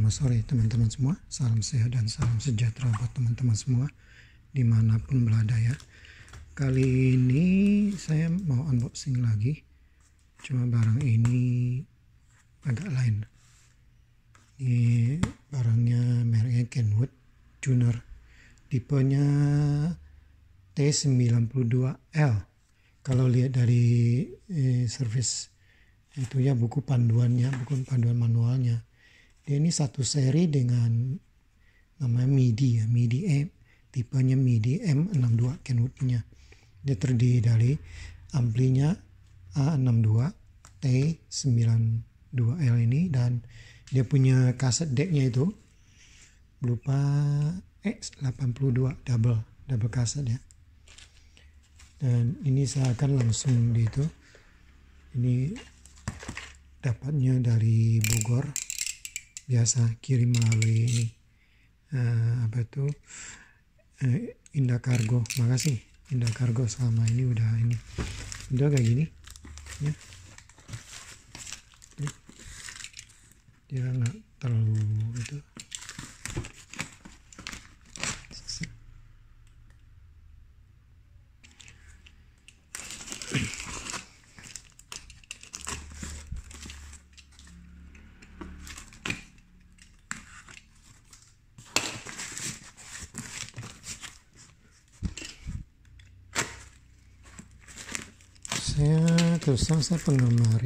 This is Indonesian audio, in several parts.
Selamat sore teman-teman semua, salam sehat dan salam sejahtera buat teman-teman semua dimanapun berada ya. Kali ini saya mau unboxing lagi, cuma barang ini agak lain. Ini barangnya mereknya Kenwood Junior, tipenya T92L. Kalau lihat dari service itu ya, buku panduan manualnya. Dia ini satu seri dengan namanya MIDI ya, MIDI M, tipenya MIDI M62 Kenwood punya. Dia terdiri dari amplinya A62 T92L ini, dan dia punya kaset decknya itu berupa X82 double kaset ya. Dan ini saya akan langsung di itu. Ini dapatnya dari Bogor, biasa kirim melalui ini Indah Kargo. Makasih Indah Kargo, selama ini udah kayak gini ya. Dia nggak terlalu itu. Saya penggemar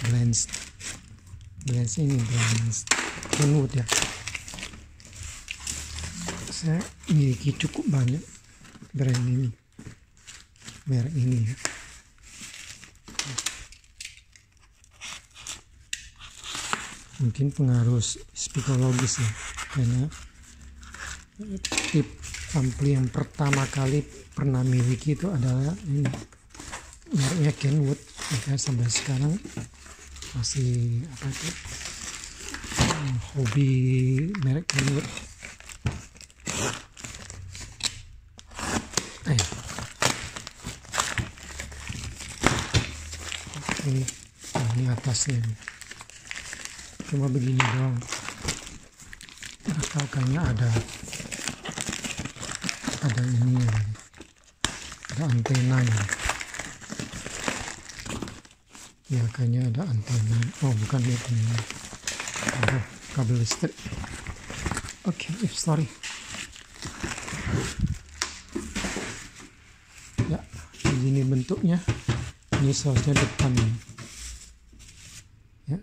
Blends Kenwood ya. Saya miliki cukup banyak brand ini, merek ini ya. Mungkin pengaruh psikologis ya, karena tip ampli yang pertama kali pernah miliki itu adalah ini, mereknya Kenwood. Maka sampai sekarang masih hobi merek Kenwood. Ini atasnya cuma begini doang. Nggak tahu, kayaknya ada ini ya, ada antenanya ya, kayaknya ada antena. Oh bukan, itu ada kabel listrik. Oke, sorry ya. Begini bentuknya. Ini seharusnya depan ya.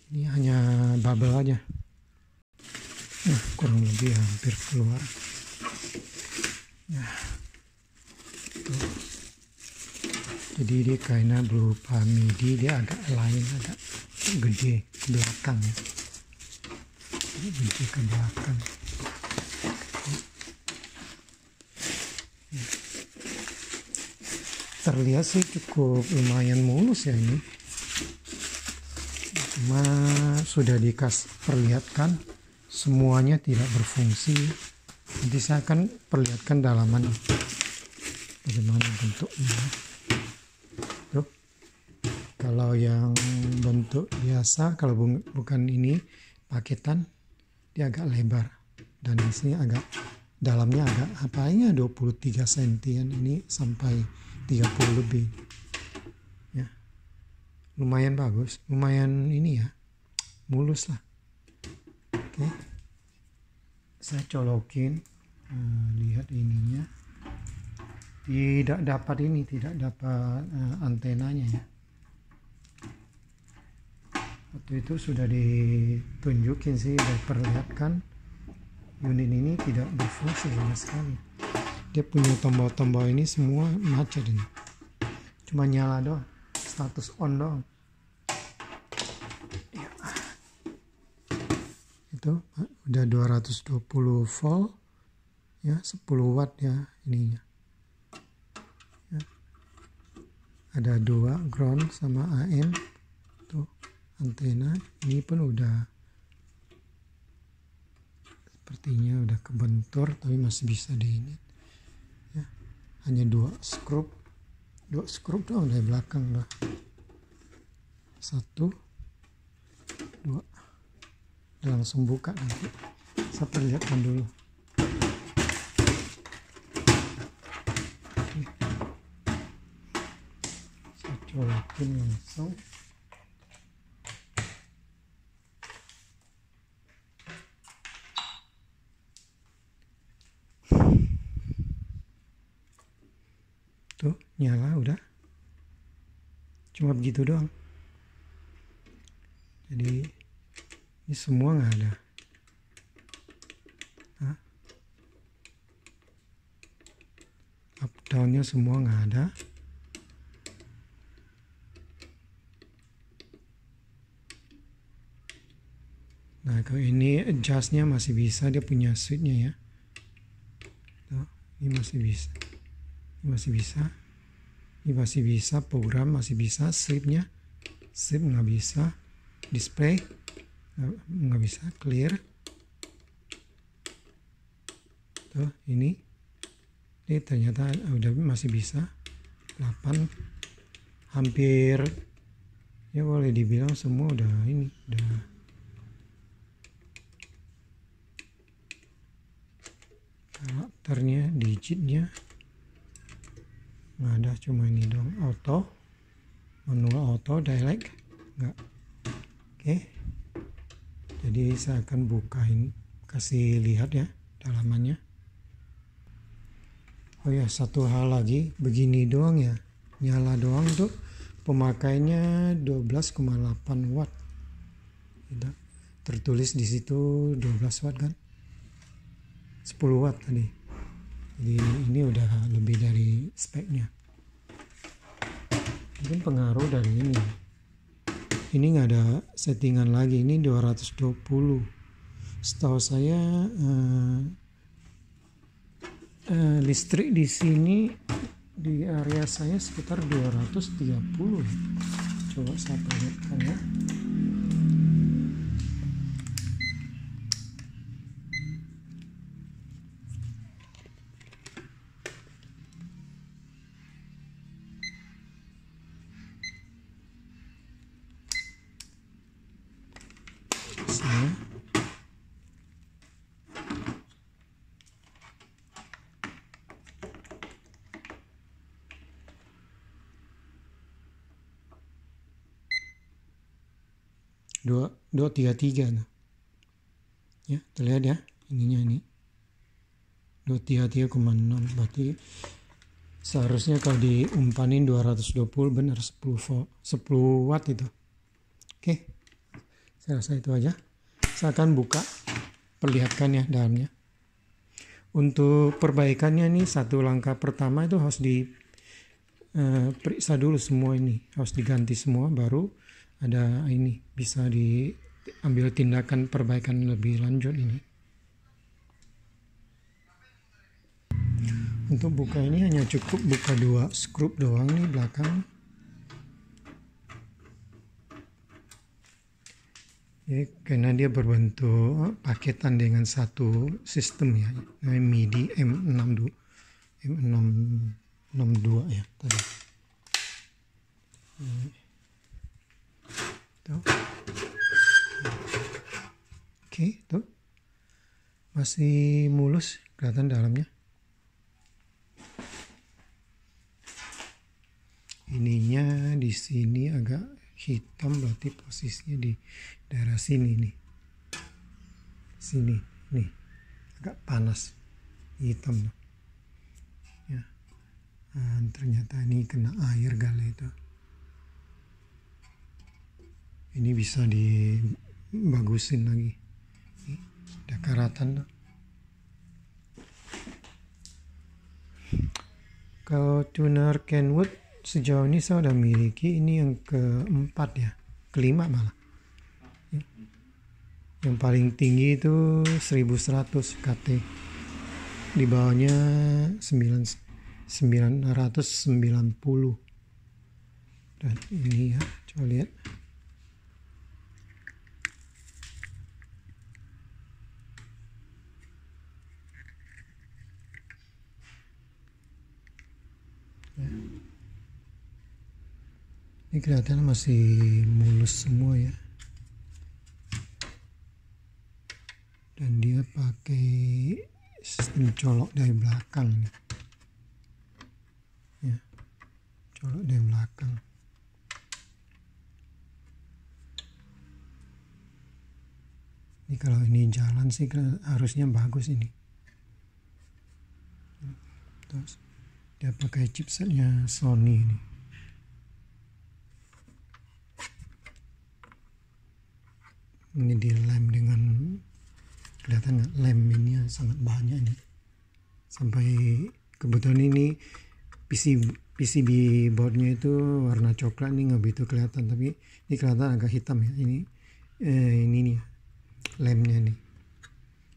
Ini hanya bubble aja. Kurang lebih hampir keluar ya. Jadi dia kayaknya berupa MIDI, dia agak lain, agak gede ke belakang ya. Gede ke belakang. Terlihat sih cukup lumayan mulus ya ini. Cuma sudah perlihatkan semuanya tidak berfungsi. Nanti saya akan perlihatkan dalaman bagaimana bentuknya. Tuh, kalau yang bentuk biasa, kalau bukan ini paketan, dia agak lebar, dan di sini agak dalamnya agak 23 cm, ini sampai 30 lebih ya. Lumayan bagus, lumayan ini ya, mulus lah. Oke, saya colokin. Lihat ininya, tidak dapat antenanya ya. Waktu itu sudah ditunjukin sih, diperlihatkan unit ini tidak berfungsi sama sekali. Dia punya tombol-tombol ini semua macet ini, cuma nyala doang, status on doang ya. Itu udah 220 volt ya, 10 watt ya ininya ya. Ada 2 ground sama AM. Tuh antena ini pun udah sepertinya udah kebentur, tapi masih bisa ini ya. Hanya 2 skrup doang dari belakang lah. 1 2, langsung buka nanti. Saya perlihatkan dulu. Saya colokin langsung. Tuh nyala udah. Cuma begitu doang. Jadi ini semua nggak ada. Up downnya semua nggak ada. Nah kalau ini adjustnya masih bisa, dia punya switchnya ya. Tuh, ini masih bisa. Ini masih bisa. Ini masih bisa, program masih bisa, save-nya. Save nggak bisa. Display nggak bisa, clear. Tuh ini ternyata udah masih bisa. 8 hampir ya boleh dibilang semua udah ini udah. Karakternya, digitnya nggak ada, cuma ini dong. Auto, manual auto, direct nggak. Oke, jadi saya akan bukain, kasih lihat ya dalamannya. Oh ya, satu hal lagi, begini doang ya, nyala doang tuh pemakainya 12,8 watt. Gitu. Tertulis di situ 12 watt kan, 10 watt tadi. Jadi ini udah lebih dari speknya. Mungkin pengaruh dari ini. Ini nggak ada settingan lagi, ini 220. Setahu saya listrik di sini di area saya sekitar 230. Coba saya perlihatkan ya. Saya 233 nah. Ya, terlihat ya ininya ini 233,6, berarti seharusnya kalau diumpanin 220 benar 10 watt itu. Oke, saya rasa itu aja. Saya akan buka, perlihatkan ya dalamnya. Untuk perbaikannya nih, satu langkah pertama itu harus diperiksa dulu semua ini, harus diganti semua, baru ada ini bisa diambil tindakan perbaikan lebih lanjut ini. Untuk buka ini hanya cukup buka 2 skrup doang nih belakang. Ya, karena dia berbentuk paketan dengan satu sistem ya, MIDI M662 ya tadi. Tuh. Oke, tuh masih mulus kelihatan dalamnya. Ininya di sini agak hitam, berarti posisinya di daerah sini nih. Sini nih agak panas, hitam tuh. Ya. Nah, ternyata ini kena air kali itu. Ini bisa dibagusin lagi. Nih, ada karatan tuh. Kalau tuner Kenwood sejauh ini saya udah miliki, ini yang keempat ya, kelima malah. Yang paling tinggi itu 1100 KT, di bawahnya 990. Dan ini ya, coba lihat. Ini kelihatan masih mulus semua ya, dan dia pakai sistem colok dari belakang nih ya, colok dari belakang. Ini kalau ini jalan sih harusnya bagus ini. Terus dia pakai chipsetnya Sony ini. Ini dilem dengan, kelihatan nggak, lem ini sangat banyak nih. Sampai kebetulan ini PCB boardnya itu warna coklat, ini nggak begitu kelihatan, tapi ini kelihatan agak hitam ya. Ini nih lemnya nih.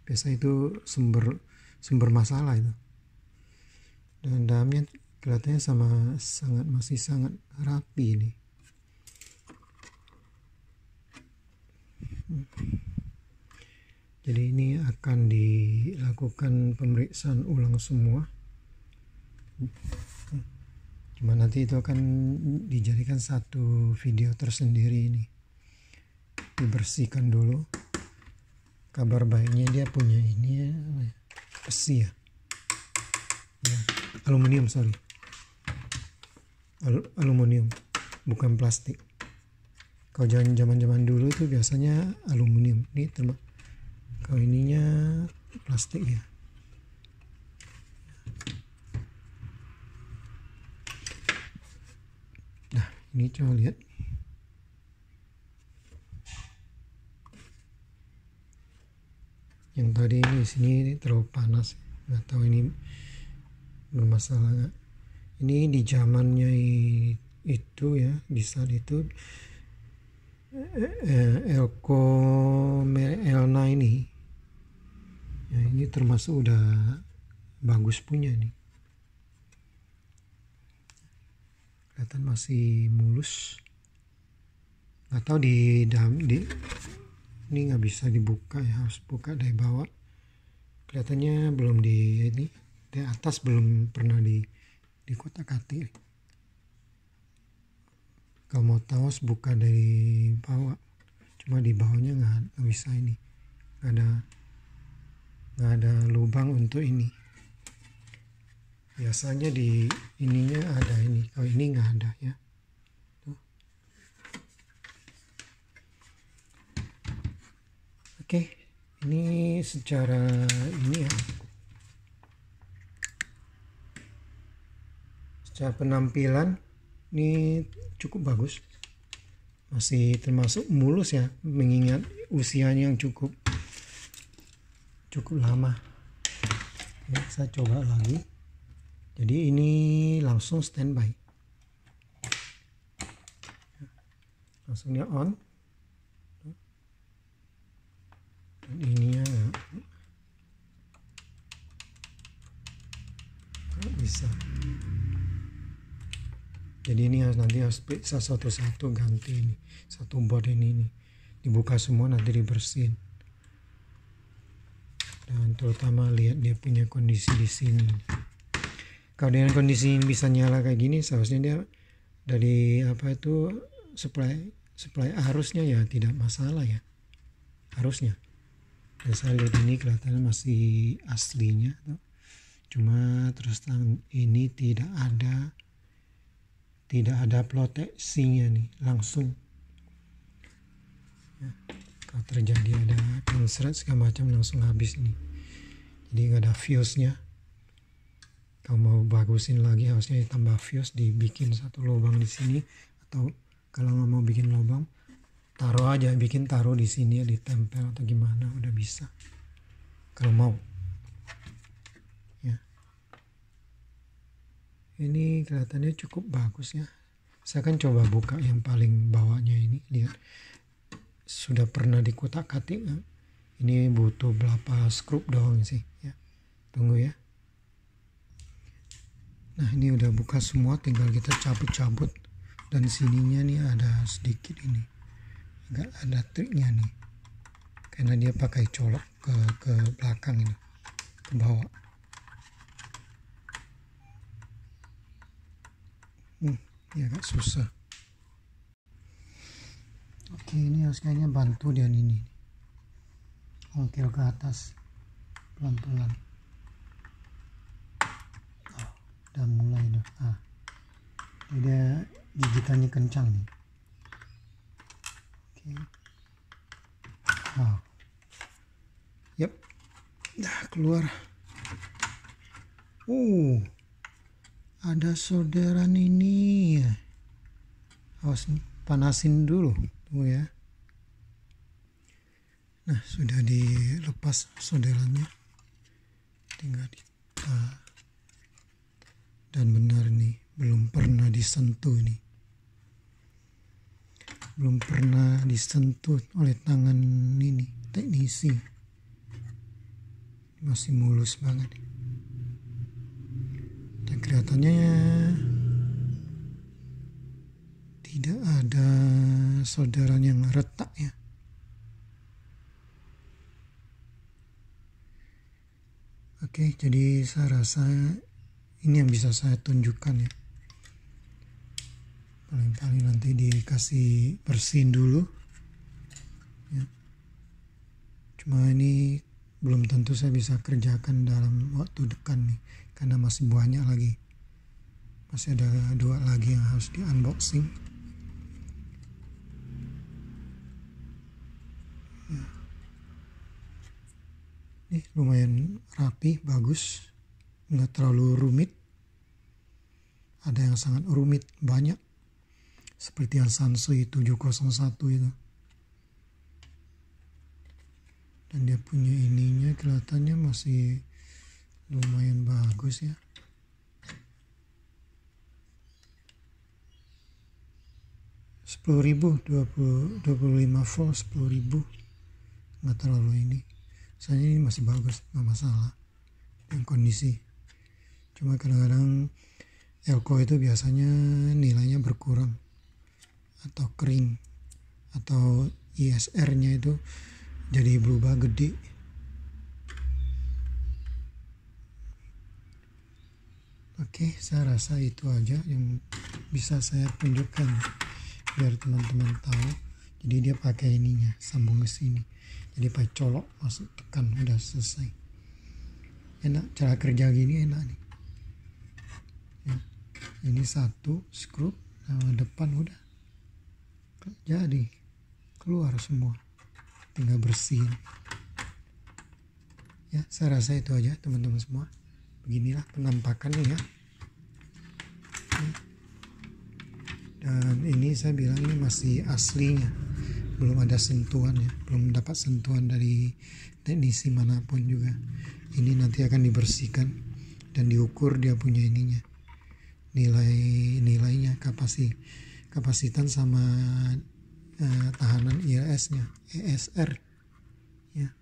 Biasa itu sumber masalah itu. Dan dalamnya kelihatannya masih sangat rapi nih. Jadi ini akan dilakukan pemeriksaan ulang semua. Cuma nanti itu akan dijadikan satu video tersendiri ini. Dibersihkan dulu. Kabar baiknya dia punya ini ya, besi ya. Aluminium, sorry. Aluminium, bukan plastik. Kalau zaman dulu itu biasanya aluminium. Ini kalau ininya plastik ya. Nah, ini coba lihat. Yang tadi ini di sini terlalu panas. Nggak tahu ini bermasalah nggak. Ini di zamannya itu ya, di saat itu Elko merek Elna ini ya, ini termasuk udah bagus punya nih. Kelihatan masih mulus. Nggak tahu di ini nggak bisa dibuka ya, harus buka dari bawah. Kelihatannya belum di atas belum pernah di kotak-katik. Kalau mau tahu harus buka dari bawah, cuma di bawahnya nggak bisa ini, nggak ada lubang untuk ini. Biasanya di ininya ada ini, kalau ini nggak ada ya. Tuh. Oke, ini secara ini ya, secara penampilan ini cukup bagus, masih termasuk mulus ya, mengingat usianya yang cukup lama. Ini saya coba lagi. Jadi ini langsung standby, langsung dia on. Dan ininya nggak bisa. Jadi ini nanti harus periksa satu-satu, ganti ini satu board ini dibuka semua, nanti dibersihin. Dan terutama lihat dia punya kondisi di sini. Kalau dengan kondisi ini bisa nyala kayak gini, seharusnya dia dari supply arusnya ya tidak masalah ya, harusnya. Dan saya lihat ini kelihatannya masih aslinya, cuma terus terang ini tidak ada proteksinya nih langsung ya. Kalau terjadi ada konslet segala macam langsung habis nih, jadi nggak ada fuse-nya. Kalau mau bagusin lagi harusnya ditambah fuse, dibikin satu lubang di sini, atau kalau nggak mau bikin lubang taruh di sini ya, ditempel atau gimana, udah bisa kalau mau ya. Ini kelihatannya cukup bagus ya. Saya akan coba buka yang paling bawahnya ini, lihat sudah pernah dikotak-katik. Ini butuh berapa skrup doang sih ya, tunggu ya. Nah ini udah buka semua, tinggal kita cabut-cabut, dan sininya nih ada sedikit ini, agak ada triknya nih, karena dia pakai colok ke belakang ini, ke bawah. Ini agak susah. Oke, ini harus kayaknya bantu dia ini, ongkir ke atas pelan-pelan. Udah mulai dah. Ini dia gigitannya kencang nih. Oke. Yap, dah keluar. Ada solderan ini ya. Awas nih, panasin dulu, tunggu ya. Nah, sudah dilepas solderannya, tinggal dan benar nih, belum pernah disentuh nih, belum pernah disentuh oleh tangan ini teknisi, masih mulus banget. Dan kelihatannya tidak ada solderan yang retak ya. Oke, jadi saya rasa ini yang bisa saya tunjukkan ya. Paling-paling nanti dikasih bersihin dulu ya. Cuma ini belum tentu saya bisa kerjakan dalam waktu dekat nih, karena masih banyak lagi. Masih ada 2 lagi yang harus di unboxing ya. Ini lumayan rapi, bagus, nggak terlalu rumit. Ada yang sangat rumit, banyak, seperti yang Sansui 701 itu. Dan dia punya ininya kelihatannya masih lumayan bagus ya. $10.000, 25 volt, 10.000, nggak terlalu ini. Soalnya ini masih bagus, nggak masalah dengan kondisi. Cuma kadang-kadang elko itu biasanya nilainya berkurang atau kering, atau ISR-nya itu jadi berubah gede. Oke, saya rasa itu aja yang bisa saya tunjukkan biar teman-teman tahu. Jadi dia pakai ininya, sambung ke sini. Jadi pakai colok, masuk, tekan, udah selesai. Enak, cara kerja gini enak nih ya. Ini 1 skrup depan udah jadi keluar semua, tinggal bersihin ya. Saya rasa itu aja teman-teman semua. Beginilah penampakannya ya. Dan ini saya bilang ini masih aslinya, belum ada sentuhan ya, belum dapat sentuhan dari teknisi manapun juga. Ini nanti akan dibersihkan dan diukur dia punya ininya, nilainya, kapasitan sama tahanan ILS-nya, ESR ya.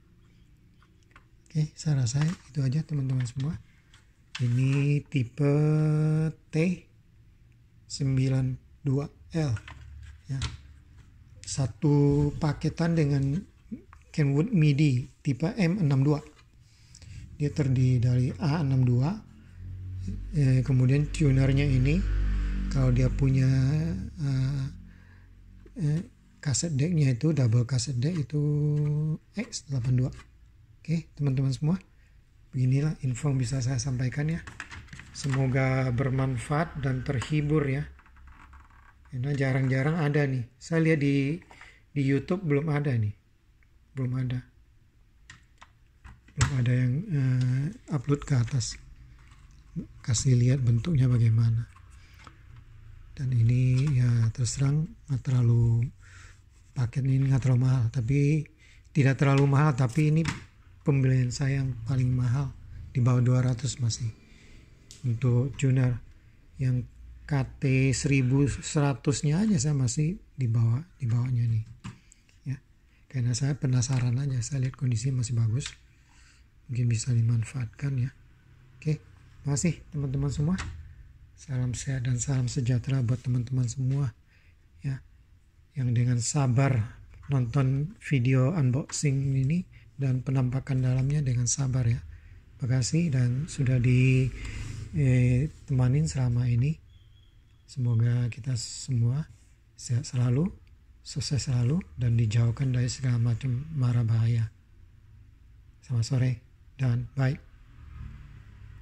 Oke, saya rasa itu aja teman-teman semua. Ini tipe T92L ya. Satu paketan dengan Kenwood MIDI tipe M62. Dia terdiri dari A62. Kemudian tunernya ini, kalau dia punya kaset decknya itu double kaset deck itu X82. Oke teman-teman semua, beginilah info yang bisa saya sampaikan ya. Semoga bermanfaat dan terhibur ya. Karena jarang-jarang ada nih. Saya lihat di YouTube belum ada nih. Belum ada yang upload ke atas. Kasih lihat bentuknya bagaimana. Dan ini ya terus terang nggak terlalu, paket ini nggak terlalu mahal. Tapi tidak terlalu mahal, tapi ini pembelian saya yang paling mahal, di bawah 200 masih. Untuk tuner yang KT 1100-nya aja saya masih di bawahnya nih ya. Karena saya penasaran aja, saya lihat kondisi masih bagus, mungkin bisa dimanfaatkan ya. Oke, makasih teman-teman semua. Salam sehat dan salam sejahtera buat teman-teman semua ya, yang dengan sabar nonton video unboxing ini dan penampakan dalamnya dengan sabar ya. Makasih dan sudah ditemanin selama ini. Semoga kita semua sehat selalu, sukses selalu dan dijauhkan dari segala macam mara bahaya. Selamat sore dan bye.